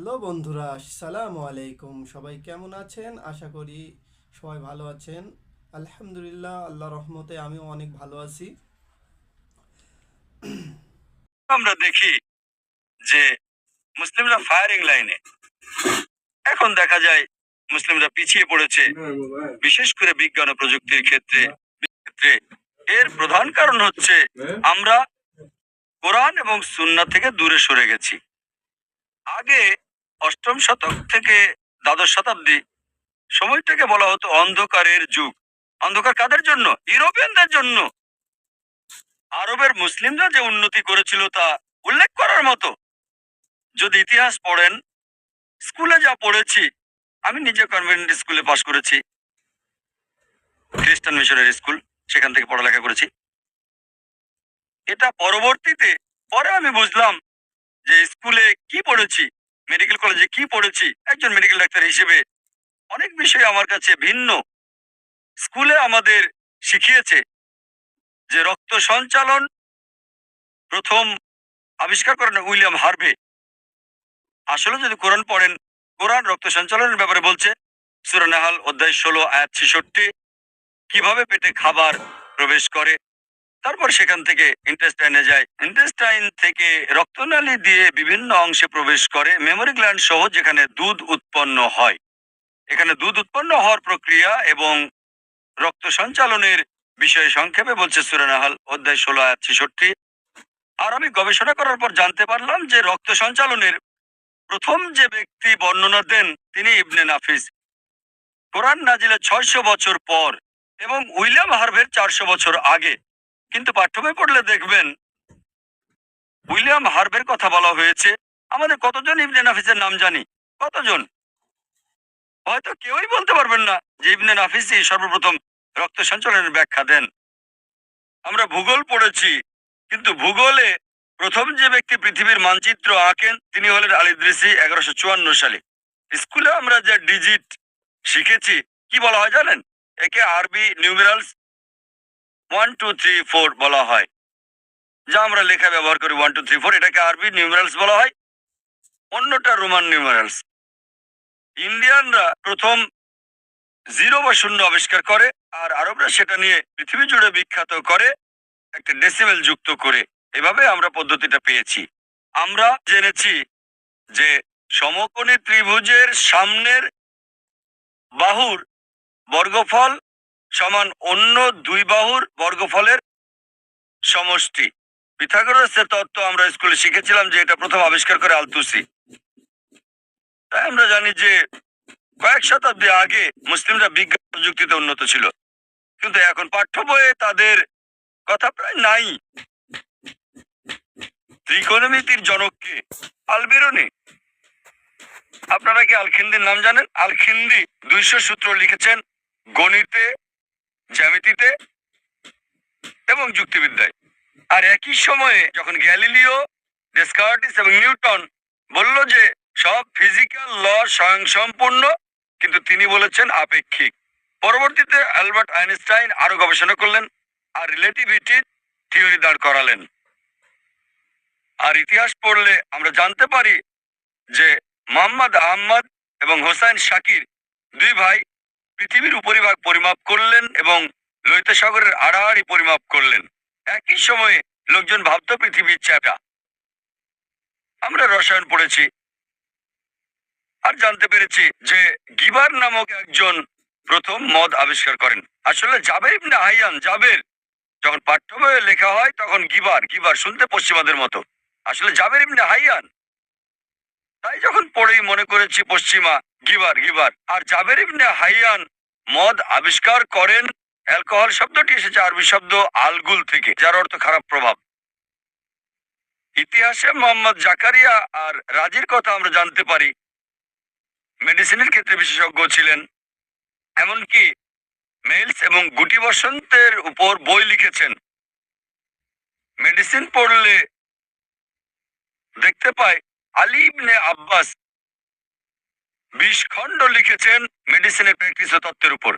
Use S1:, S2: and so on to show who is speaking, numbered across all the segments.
S1: Hello বন্ধুরা, আসসালামু আলাইকুম। সবাই কেমন আছেন? আশা করি সবাই ভালো আছেন। আলহামদুলিল্লাহ, আল্লাহ রহমতে আমিও অনেক ভালো আছি।
S2: আমরা দেখি যে মুসলিমরা ফায়ারিং লাইনে, এখন দেখা যায় মুসলিমরা পিছিয়ে পড়েছে, বিশেষ করে বিজ্ঞান ও প্রযুক্তির ক্ষেত্রে। এর প্রধান কারণ হচ্ছে আমরা কোরআন এবং সুন্নাহ থেকে দূরে সরে গেছি। আগে অষ্টম শতক থেকে দ্বাদশ শতাব্দী সময়টাকে বলা হতো অন্ধকারের যুগ। অন্ধকার কাদের জন্য? ইউরোপিয়ানদের জন্য। আরবের মুসলিমরা যে উন্নতি করেছিল তা উল্লেখ করার মতো। যদি ইতিহাস পড়েন, স্কুলে যা পড়েছি, আমি নিজে কনভেন্ট স্কুলে পাশ করেছি, খ্রিস্টান মিশনারি স্কুল, সেখান থেকে পড়ালেখা করেছি। এটা পরবর্তীতে পরে আমি বুঝলাম যে স্কুলে কি পড়েছি, মেডিকেল কলেজে কি পড়েছি, একজন মেডিকেল ডাক্তার হিসেবে অনেক বিষয় আমার কাছে ভিন্ন। স্কুলে আমাদের শিখিয়েছে যে রক্ত সঞ্চালন প্রথম আবিষ্কার করেন উইলিয়াম হার্ভে। আসলে যদি কোরআন পড়েন, কোরআন রক্ত সঞ্চালনের ব্যাপারে বলছে। সূরা নাহাল অধ্যায় 16 আয়াত 66, কিভাবে পেটে খাবার প্রবেশ করে, তারপর সেখান থেকে ইন্টেস্টাইনে যায়, ইন্টেস্টাইন থেকে রক্তনালী দিয়ে বিভিন্ন অংশে প্রবেশ করে মেমোরি গ্ল্যান্ড সহ, যেখানে দুধ উৎপন্ন হয়। এখানে দুধ উৎপন্ন হওয়ার প্রক্রিয়া এবং রক্ত সঞ্চালনের বিষয়ে সংক্ষেপে বলছে সূরা নাহাল অধ্যায় 16 আয়াত 66। আর আমি গবেষণা করার পর জানতে পারলাম যে রক্ত সঞ্চালনের প্রথম যে ব্যক্তি বর্ণনা দেন তিনি ইবনে নাফিস, কোরআন নাজিলের 600 বছর পর, এবং উইলিয়াম হার্ভের 400 বছর আগে। কিন্তু পাঠ্যবই পড়লে দেখবেন উইলিয়াম হার্ভের কথা বলা হয়েছে। আমাদের কতজন ইবনে নাফিসের নাম জানি? কতজন? হয়তো কেউই বলতে পারবেন না যে ইবনে নাফিসই সর্বপ্রথম রক্ত সঞ্চালনের ব্যাখ্যা দেন। আমরা ভূগোল পড়েছি, কিন্তু ভূগোলে প্রথম যে ব্যক্তি পৃথিবীর মানচিত্র আঁকেন তিনি হলেন আল ইদরিসি 1154 সালে। স্কুলে আমরা যে ডিজিট শিখেছি, কি বলা হয় জানেন? একে আরবি নিউমেরালস 1 2 3 4 বলা হয়, যা আমরা লেখা ব্যবহার করি 1 2 3 4, এটাকে আরবি নিউমেরালস বলা হয়, অন্যটা রোমান নিউমেরালস। ইন্ডিয়ানরা প্রথম জিরো বা শূন্য আবিষ্কার করে, আর আরবরা সেটা নিয়ে পৃথিবী জুড়ে বিখ্যাত করে একটা ডেসিমেল যুক্ত করে। এভাবে আমরা পদ্ধতিটা পেয়েছি। আমরা জেনেছি যে সমকোণী ত্রিভুজের সামনের বাহুর বর্গফল সমান অন্য দুই বাহুর বর্গফলের সমষ্টি। পিথাগোরাসের তত্ত্ব আমরা স্কুলে শিখেছিলাম যে এটা প্রথম আবিষ্কার করে আলতুসি। তাই আমরা জানি যে কয়েক শতাব্দী আগে মুসলিমরা বিজ্ঞান প্রযুক্তিতে উন্নত ছিল, কিন্তু এখন পাঠ্য বইয়ে তাদের কথা প্রায় নাই। ত্রিকোণমিতির জনককে? আল বেরুনি। আপনারা কি আলখিন্দির নাম জানেন? আলখিন্দি 200 সূত্র লিখেছেন গণিতে, জ্যামিতিতে এবং যুক্তিবিদ্যায়। আর একই সময়ে যখন গ্যালিলিও, ডেসকার্টিস এবং নিউটন বলল যে সব ফিজিক্যাল ল স্বয়ংসম্পূর্ণ, কিন্তু তিনি বলেছেন আপেক্ষিক। পরবর্তীতে অ্যালবার্ট আইনস্টাইন আরো গবেষণা করলেন আর রিলেটিভিটির থিওরি দাঁড় করালেন। আর ইতিহাস পড়লে আমরা জানতে পারি যে মোহাম্মদ আহমদ এবং হোসাইন শাকির, দুই ভাই, পৃথিবীর উপরিভাগ পরিমাপ করলেন এবং লোহিত সাগরের আড়াআড়ি পরিমাপ করলেন। একই সময়ে লোকজন ভাবত পৃথিবীর চ্যাপ্টা। আমরা রসায়ন পড়েছি আর জানতে পেরেছি যে গিবার নামক একজন প্রথম মদ আবিষ্কার করেন। আসলে জাবের ইবনে হাইয়ান, জাবের যখন পাঠ্য বইয়ে লেখা হয় তখন গিবার গিবার শুনতে পশ্চিমাদের মতো, আসলে জাবের ইবনে হাইয়ান। তাই যখন পড়েই মনে করেছি পশ্চিমা, গিবার গিবার। আর জাবের ইবনে হাইয়ান মদ আবিষ্কার করেন। অ্যালকোহল শব্দটি এসেছে আরবি শব্দ আলগুল থেকে, যার অর্থ খারাপ প্রভাব। ইতিহাসে মোহাম্মদ জাকারিয়া আর রাজির কথা আমরা জানতে পারি, মেডিসিনের ক্ষেত্রে বিশেষজ্ঞ ছিলেন। এমনকি মেইলস এবং গুটি বসন্তের উপর বই লিখেছেন। মেডিসিন পড়লে দেখতে পাই আলী ইবনে আব্বাস 20 খণ্ড লিখেছেন মেডিসিনের প্র্যাকটিস ও তত্ত্বের উপর।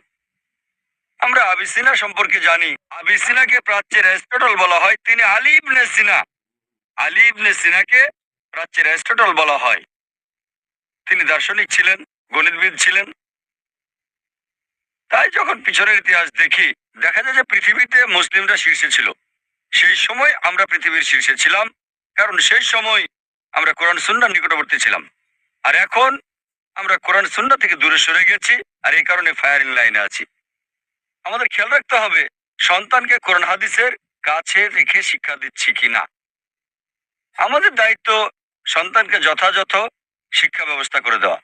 S2: আমরা আবিসিনা সম্পর্কে জানি, আবিসিনাকে প্রাচ্যের অ্যারিস্টটল বলা হয়। তিনি আলী ইবনে সিনা, আলী ইবনে সিনাকে প্রাচ্যের অ্যারিস্টটল বলা হয়। তিনি দার্শনিক ছিলেন, গণিতবিদ ছিলেন। তাই যখন পিছনের ইতিহাস দেখি, দেখা যায় যে পৃথিবীতে মুসলিমরা শীর্ষে ছিল। সেই সময় আমরা পৃথিবীর শীর্ষে ছিলাম, কারণ সেই সময় আমরা কোরআন সুন্নাহর নিকটবর্তী ছিলাম। আর এখন আমরা কোরআন সুন্নাহ থেকে দূরে সরে গেছি, আর এই কারণে ফায়ারিং লাইনে আছি। আমাদের খেয়াল রাখতে হবে সন্তানকে কোরআন হাদিসের কাছে রেখে শিক্ষা দিচ্ছি কিনা। আমাদের দায়িত্ব সন্তানকে যথাযথ শিক্ষা ব্যবস্থা করে দেওয়া।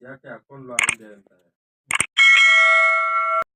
S3: Ya que a con lo